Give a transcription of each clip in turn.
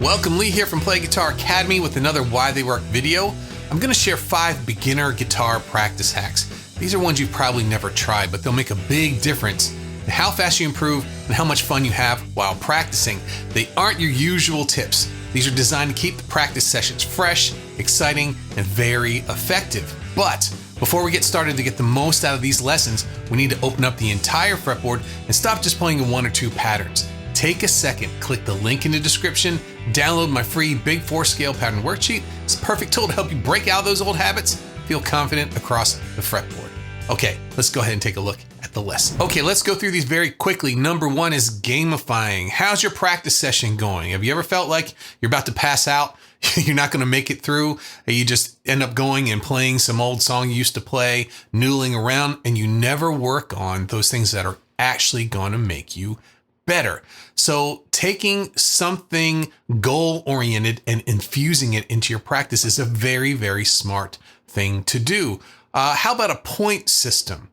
Welcome, Lee here from Play Guitar Academy with another Why They Work video. I'm going to share 5 beginner guitar practice hacks. These are ones you've probably never tried, but they'll make a big difference in how fast you improve and how much fun you have while practicing. They aren't your usual tips. These are designed to keep the practice sessions fresh, exciting, and very effective. But before we get started to get the most out of these lessons, we need to open up the entire fretboard and stop just playing in 1 or 2 patterns. Take a second, click the link in the description, download my free Big 4 scale pattern worksheet. It's a perfect tool to help you break out those old habits, feel confident across the fretboard. Okay, let's go ahead and take a look at the lesson. Okay, let's go through these very quickly. Number 1 is gamifying. How's your practice session going? Have you ever felt like you're about to pass out? You're not going to make it through, and you just end up going and playing some old song you used to play, noodling around, and you never work on those things that are actually going to make you better. So taking something goal-oriented and infusing it into your practice is a very, very smart thing to do. How about a point system?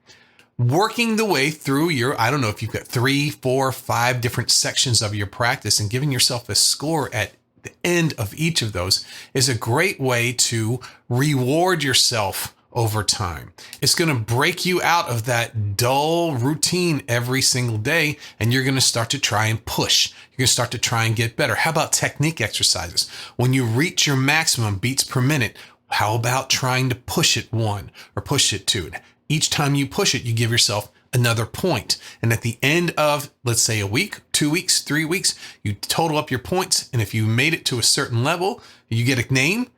Working the way through your, I don't know if you've got 3, 4, 5 different sections of your practice and giving yourself a score at the end of each of those is a great way to reward yourself over time. It's going to break you out of that dull routine every single day, and you're going to start to try and push. You're going to start to try and get better. How about technique exercises? When you reach your maximum beats per minute, how about trying to push it 1 or push it 2? Each time you push it, you give yourself another point. And at the end of, let's say, a week, 2 weeks, 3 weeks, you total up your points. And if you made it to a certain level, you get a name,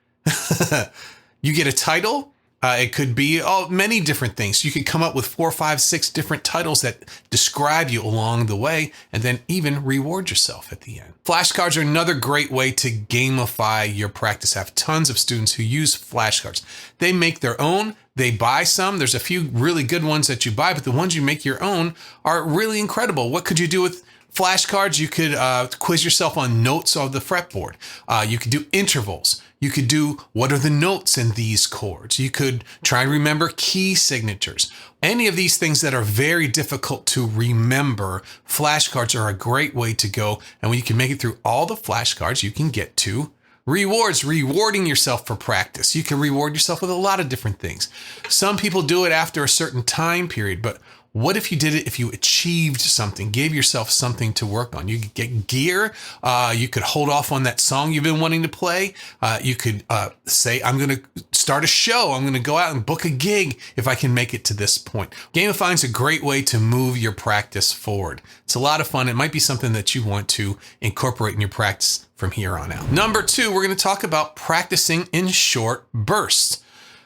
you get a title. It could be many different things. You could come up with 4, 5, 6 different titles that describe you along the way, and then even reward yourself at the end. Flashcards are another great way to gamify your practice. I have tons of students who use flashcards. They make their own. They buy some. There's a few really good ones that you buy, but the ones you make your own are really incredible. What could you do with flashcards? You could quiz yourself on notes of the fretboard. You could do intervals. You could do what are the notes in these chords. You could try and remember key signatures. Any of these things that are very difficult to remember, flashcards are a great way to go. And when you can make it through all the flashcards, you can get to rewards, rewarding yourself for practice. You can reward yourself with a lot of different things. Some people do it after a certain time period, but what if you did it if you achieved something, gave yourself something to work on? You could get gear. You could hold off on that song you've been wanting to play. You could say, I'm going to start a show. I'm going to go out and book a gig if I can make it to this point. Gamifying is a great way to move your practice forward. It's a lot of fun. It might be something that you want to incorporate in your practice from here on out. Number 2, we're going to talk about practicing in short bursts.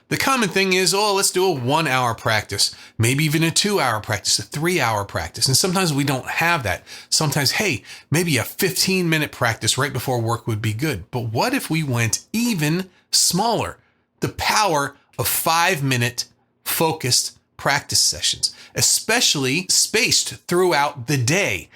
The common thing is, let's do a 1-hour practice, maybe even a 2-hour practice, a 3-hour practice. And sometimes we don't have that. Sometimes, hey, maybe a 15-minute practice right before work would be good. But what if we went even smaller? The power of 5-minute focused practice sessions, especially spaced throughout the day.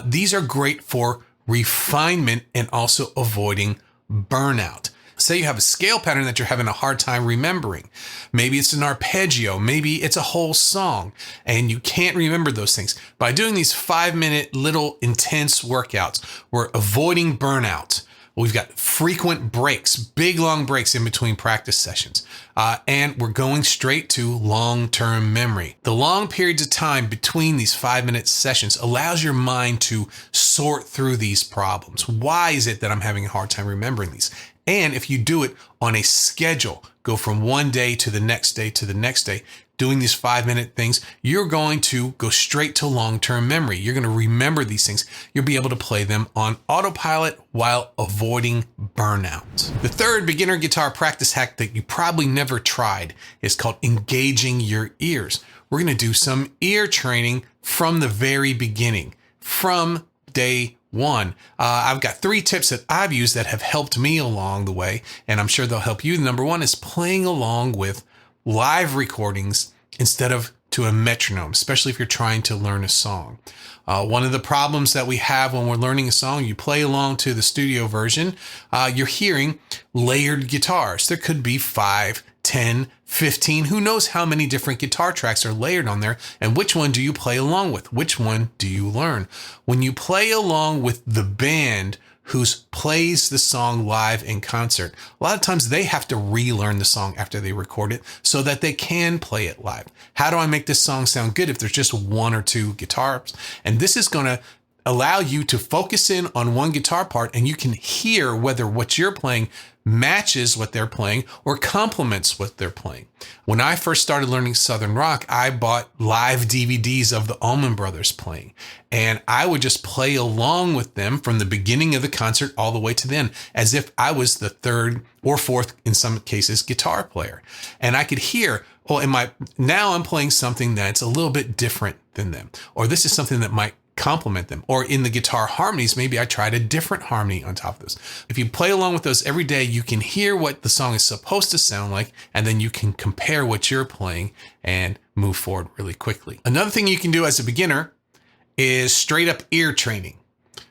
These are great for refinement and also avoiding burnout. Say you have a scale pattern that you're having a hard time remembering. Maybe it's an arpeggio. Maybe it's a whole song and you can't remember those things. By doing these 5-minute little intense workouts, we're avoiding burnout. We've got frequent breaks, big long breaks in between practice sessions. And we're going straight to long-term memory. The long periods of time between these 5-minute sessions allows your mind to sort through these problems. Why is it that I'm having a hard time remembering these? And if you do it on a schedule, go from one day to the next day to the next day, doing these 5-minute things, you're going to go straight to long-term memory. You're going to remember these things. You'll be able to play them on autopilot while avoiding burnout. The third beginner guitar practice hack that you probably never tried is called engaging your ears. We're going to do some ear training from the very beginning, from day 1. I've got 3 tips that I've used that have helped me along the way, and I'm sure they'll help you. Number 1 is playing along with live recordings instead of to a metronome, especially if you're trying to learn a song. One of the problems that we have when we're learning a song, you play along to the studio version, you're hearing layered guitars. There could be 5, 10, 15, who knows how many different guitar tracks are layered on there, and which one do you play along with? Which one do you learn? When you play along with the band who plays the song live in concert, a lot of times they have to relearn the song after they record it so that they can play it live. How do I make this song sound good if there's just one or two guitars? And this is going to allow you to focus in on one guitar part, and you can hear whether what you're playing matches what they're playing or complements what they're playing. When I first started learning Southern rock, I bought live DVDs of the Allman Brothers playing, and I would just play along with them from the beginning of the concert all the way to the end, as if I was the third or fourth, in some cases, guitar player. And I could hear, well, now I'm playing something that's a little bit different than them, or this is something that might complement them. Or in the guitar harmonies, maybe I tried a different harmony on top of this. If you play along with those every day, you can hear what the song is supposed to sound like, and then you can compare what you're playing and move forward really quickly. Another thing you can do as a beginner is straight up ear training.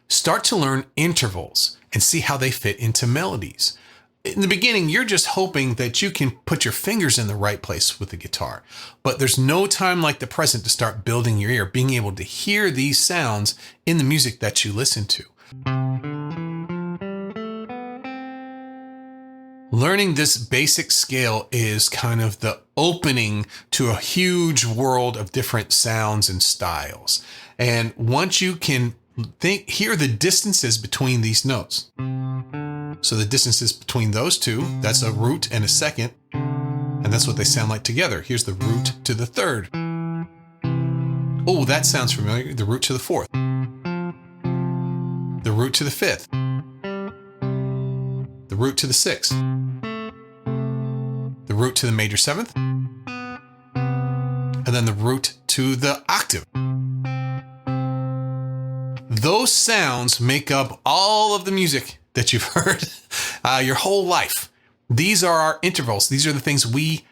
Start to learn intervals and see how they fit into melodies. In the beginning, you're just hoping that you can put your fingers in the right place with the guitar. But there's no time like the present to start building your ear, being able to hear these sounds in the music that you listen to. Learning this basic scale is kind of the opening to a huge world of different sounds and styles. And once you can hear the distances between these notes. So the distances between those two, that's a root and a second, and that's what they sound like together. Here's the root to the third. Oh, that sounds familiar. The root to the fourth. The root to the fifth. The root to the sixth. The root to the major seventh. And then the root to the octave. Those sounds make up all of the music that you've heard your whole life. These are our intervals. These are the things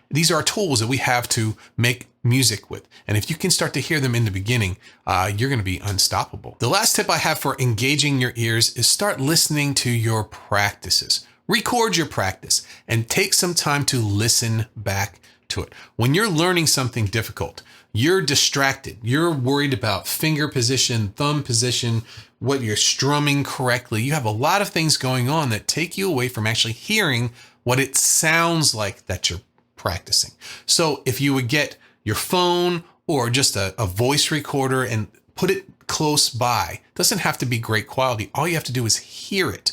these are our tools that we have to make music with. And if you can start to hear them in the beginning, you're going to be unstoppable. The last tip I have for engaging your ears is start listening to your practices. Record your practice and take some time to listen back to it. When you're learning something difficult, you're distracted. You're worried about finger position, thumb position, what you're strumming correctly. You have a lot of things going on that take you away from actually hearing what it sounds like that you're practicing. So if you would get your phone or just a voice recorder and put it close by, it doesn't have to be great quality. All you have to do is hear it.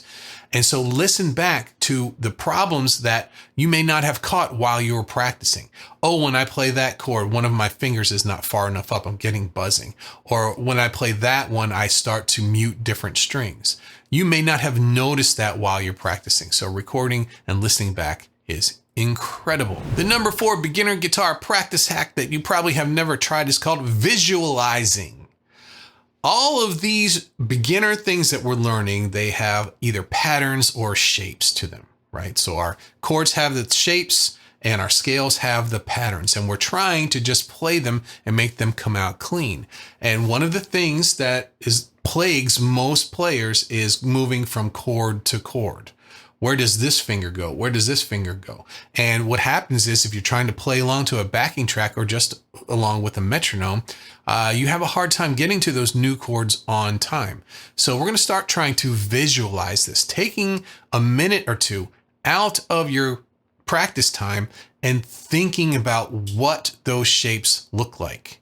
And so listen back to the problems that you may not have caught while you were practicing. Oh, when I play that chord, one of my fingers is not far enough up. I'm getting buzzing. Or when I play that one, I start to mute different strings. You may not have noticed that while you're practicing. So recording and listening back is incredible. The number 4 beginner guitar practice hack that you probably have never tried is called visualizing. All of these beginner things that we're learning, they have either patterns or shapes to them, right? So our chords have the shapes and our scales have the patterns, and we're trying to just play them and make them come out clean. And one of the things that plagues most players is moving from chord to chord. Where does this finger go? Where does this finger go? And what happens is if you're trying to play along to a backing track or just along with a metronome, you have a hard time getting to those new chords on time. So we're going to start trying to visualize this, taking a minute or two out of your practice time and thinking about what those shapes look like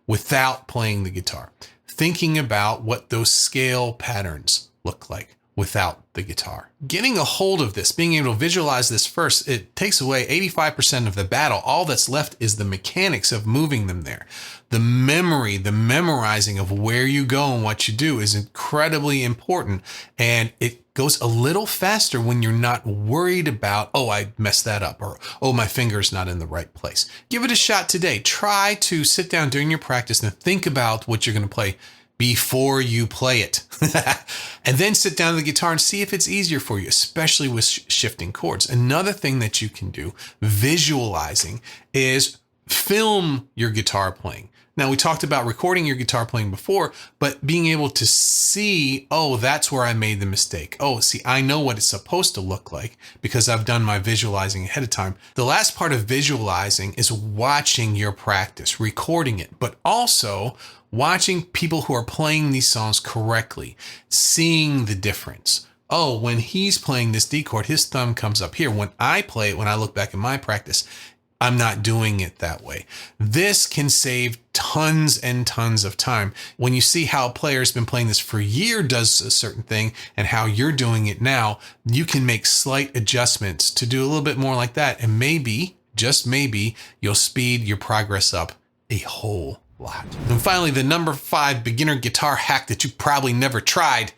without playing the guitar. Thinking about what those scale patterns look like without the guitar. Getting a hold of this, being able to visualize this first, it takes away 85% of the battle. All that's left is the mechanics of moving them there. The memory, the memorizing of where you go and what you do is incredibly important. And it goes a little faster when you're not worried about, oh, I messed that up, or, oh, my finger's not in the right place. Give it a shot today. Try to sit down during your practice and think about what you're going to play before you play it. And then sit down to the guitar and see if it's easier for you, especially with shifting chords. Another thing that you can do, visualizing, is film your guitar playing. Now, we talked about recording your guitar playing before, but being able to see, oh, that's where I made the mistake. Oh, see, I know what it's supposed to look like because I've done my visualizing ahead of time. The last part of visualizing is watching your practice, recording it, but also watching people who are playing these songs correctly, seeing the difference. oh, when he's playing this D chord, his thumb comes up here. When I play it, when I look back at my practice, I'm not doing it that way. This can save tons and tons of time. When you see how a player's been playing this for a year does a certain thing and how you're doing it now, you can make slight adjustments to do a little bit more like that. And maybe, just maybe, you'll speed your progress up a whole lot. And finally, the number 5 beginner guitar hack that you probably never tried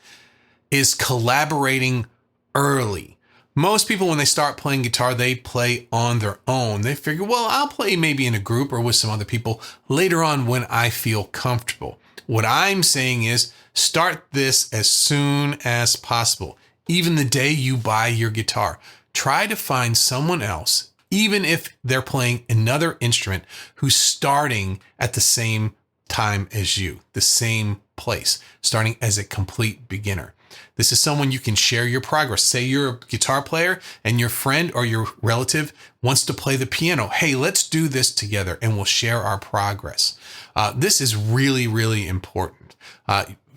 is collaborating early. Most people, when they start playing guitar, they play on their own. They figure, well, I'll play maybe in a group or with some other people later on when I feel comfortable. What I'm saying is start this as soon as possible. Even the day you buy your guitar, try to find someone else, even if they're playing another instrument, who's starting at the same time as you, the same place, starting as a complete beginner. This is someone you can share your progress. Say you're a guitar player and your friend or your relative wants to play the piano. Hey, let's do this together and we'll share our progress. This is really, really important.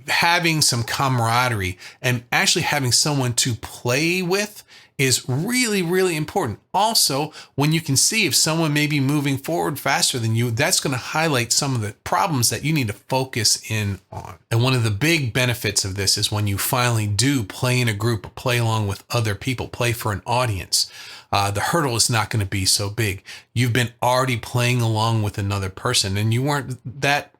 Having some camaraderie and actually having someone to play with is really, really important. Also, when you can see if someone may be moving forward faster than you, that's going to highlight some of the problems that you need to focus in on. And one of the big benefits of this is when you finally do play in a group or play along with other people, play for an audience, the hurdle is not going to be so big. You've been already playing along with another person and you weren't that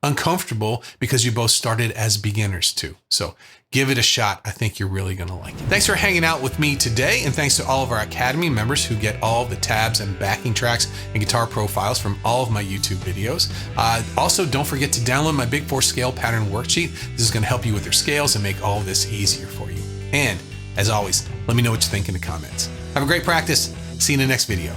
uncomfortable because you both started as beginners too. So give it a shot. I think you're really going to like it. Thanks for hanging out with me today. And thanks to all of our Academy members who get all of the tabs and backing tracks and guitar profiles from all of my YouTube videos. Also, don't forget to download my Big 4 scale pattern worksheet. This is going to help you with your scales and make all of this easier for you. And as always, let me know what you think in the comments. Have a great practice. See you in the next video.